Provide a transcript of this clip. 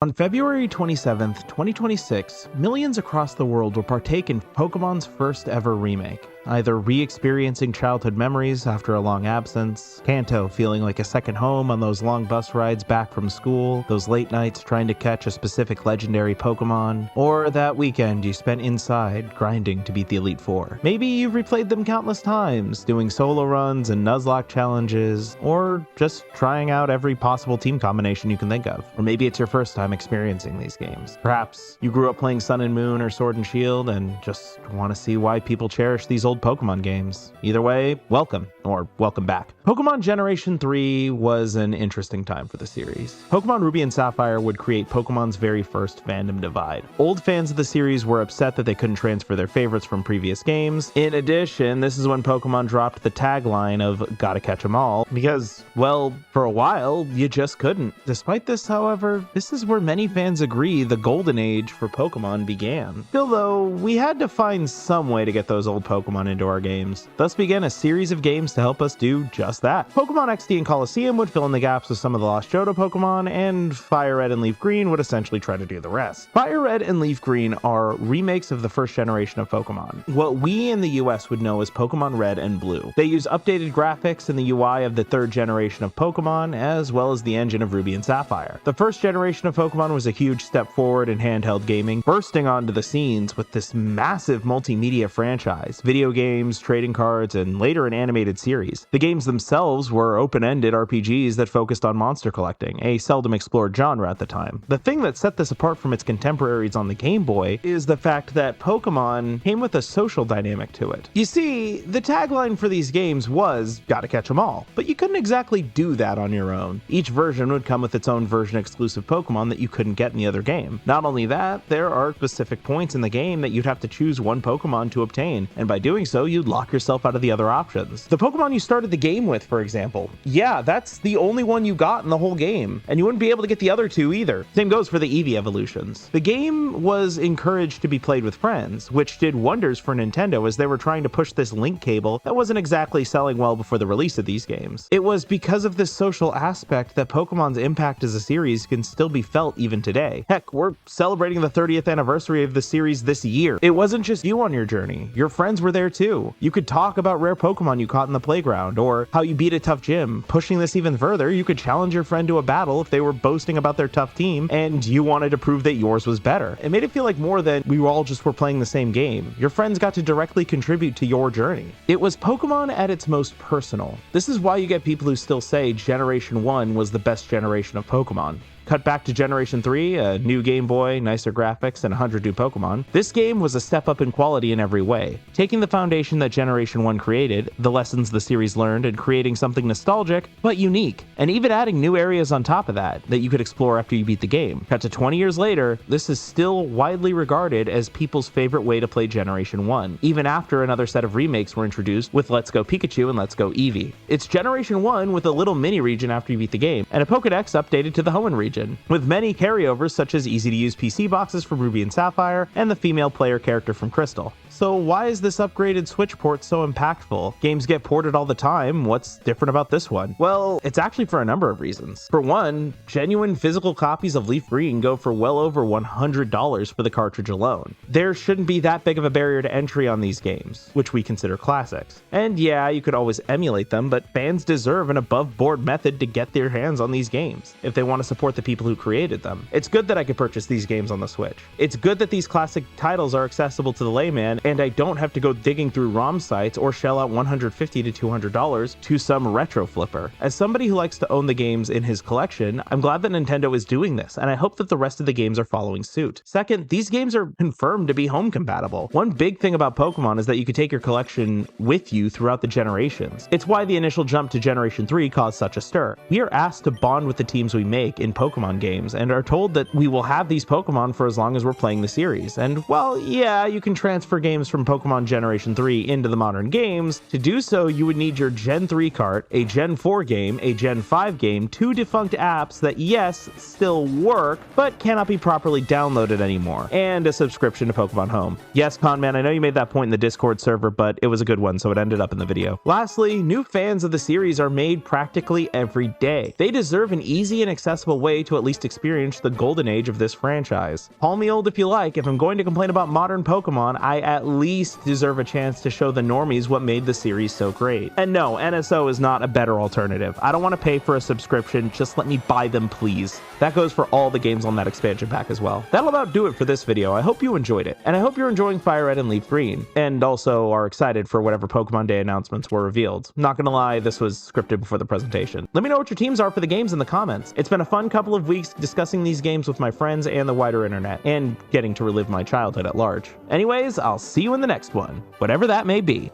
On February 27th, 2026, millions across the world will partake in Pokemon's first ever remake, either re-experiencing childhood memories after a long absence, Kanto feeling like a second home on those long bus rides back from school, those late nights trying to catch a specific legendary Pokemon, or that weekend you spent inside grinding to beat the Elite Four. Maybe you've replayed them countless times, doing solo runs and Nuzlocke challenges, or just trying out every possible team combination you can think of. Or maybe it's your first time experiencing these games. Perhaps you grew up playing Sun and Moon or Sword and Shield and just want to see why people cherish these old Pokemon games. Either way, welcome, or welcome back. Pokemon Generation 3 was an interesting time for the series. Pokemon Ruby and Sapphire would create Pokemon's very first fandom divide. Old fans of the series were upset that they couldn't transfer their favorites from previous games. In addition, this is when Pokemon dropped the tagline of "Gotta catch 'em all," because, well, for a while, you just couldn't. Despite this, however, this is where many fans agree the golden age for Pokemon began. Still though, we had to find some way to get those old Pokemon into our games. Thus began a series of games to help us do just that. Pokemon XD and Colosseum would fill in the gaps with some of the lost Johto Pokemon, and FireRed and LeafGreen would essentially try to do the rest. FireRed and LeafGreen are remakes of the first generation of Pokemon, what we in the US would know as Pokemon Red and Blue. They use updated graphics and the UI of the third generation of Pokemon, as well as the engine of Ruby and Sapphire. The first generation of Pokemon was a huge step forward in handheld gaming, bursting onto the scenes with this massive multimedia franchise, video games, trading cards, and later an animated series. The games themselves were open-ended RPGs that focused on monster collecting, a seldom explored genre at the time. The thing that set this apart from its contemporaries on the Game Boy is the fact that Pokemon came with a social dynamic to it. You see, the tagline for these games was "Gotta catch 'em all," but you couldn't exactly do that on your own. Each version would come with its own version exclusive Pokemon that you couldn't get in the other game. Not only that, there are specific points in the game that you'd have to choose one Pokemon to obtain, and by doing so, you'd lock yourself out of the other options. The Pokemon you started the game with, for example, yeah, that's the only one you got in the whole game, and you wouldn't be able to get the other two either. Same goes for the Eevee evolutions. The game was encouraged to be played with friends, which did wonders for Nintendo as they were trying to push this link cable that wasn't exactly selling well before the release of these games. It was because of this social aspect that Pokemon's impact as a series can still be felt even today. Heck, we're celebrating the 30th anniversary of the series this year. It wasn't just you on your journey. Your friends were there too. You could talk about rare Pokemon you caught in the playground, or how you beat a tough gym. Pushing this even further, you could challenge your friend to a battle if they were boasting about their tough team, and you wanted to prove that yours was better. It made it feel like more than we all just were playing the same game. Your friends got to directly contribute to your journey. It was Pokemon at its most personal. This is why you get people who still say Generation 1 was the best generation of Pokemon. Cut back to Generation 3, a new Game Boy, nicer graphics, and 100 new Pokemon. This game was a step up in quality in every way, taking the foundation that Generation 1 created, the lessons the series learned, and creating something nostalgic, but unique, and even adding new areas on top of that you could explore after you beat the game. Cut to 20 years later, this is still widely regarded as people's favorite way to play Generation 1, even after another set of remakes were introduced with Let's Go Pikachu and Let's Go Eevee. It's Generation 1 with a little mini region after you beat the game, and a Pokedex updated to the Hoenn region, with many carryovers such as easy-to-use PC boxes from Ruby and Sapphire, and the female player character from Crystal. So why is this upgraded Switch port so impactful? Games get ported all the time, what's different about this one? Well, it's actually for a number of reasons. For one, genuine physical copies of LeafGreen go for well over $100 for the cartridge alone. There shouldn't be that big of a barrier to entry on these games, which we consider classics. And yeah, you could always emulate them, but fans deserve an above-board method to get their hands on these games, if they want to support the people who created them. It's good that I could purchase these games on the Switch. It's good that these classic titles are accessible to the layman, and I don't have to go digging through ROM sites or shell out $150 to $200 to some retro flipper. As somebody who likes to own the games in his collection, I'm glad that Nintendo is doing this, and I hope that the rest of the games are following suit. Second, these games are confirmed to be home compatible. One big thing about Pokemon is that you can take your collection with you throughout the generations. It's why the initial jump to Generation 3 caused such a stir. We are asked to bond with the teams we make in Pokemon games, and are told that we will have these Pokemon for as long as we're playing the series. And, well, yeah, you can transfer games games from Pokemon Generation 3 into the modern games. To do so, you would need your Gen 3 cart, a Gen 4 game, a Gen 5 game, 2 defunct apps that, yes, still work, but cannot be properly downloaded anymore, and a subscription to Pokemon Home. Yes, Conman, I know you made that point in the Discord server, but it was a good one, so it ended up in the video. Lastly, new fans of the series are made practically every day. They deserve an easy and accessible way to at least experience the golden age of this franchise. Call me old if you like. If I'm going to complain about modern Pokemon, I at least deserve a chance to show the normies what made the series so great. And no, NSO is not a better alternative. I don't want to pay for a subscription, just let me buy them, please. That goes for all the games on that expansion pack as well. That'll about do it for this video. I hope you enjoyed it, and I hope you're enjoying FireRed and LeafGreen, and also are excited for whatever Pokemon Day announcements were revealed. Not gonna lie, this was scripted before the presentation. Let me know what your teams are for the games in the comments. It's been a fun couple of weeks discussing these games with my friends and the wider internet, and getting to relive my childhood at large. Anyways, I'll see you in the next one, whatever that may be.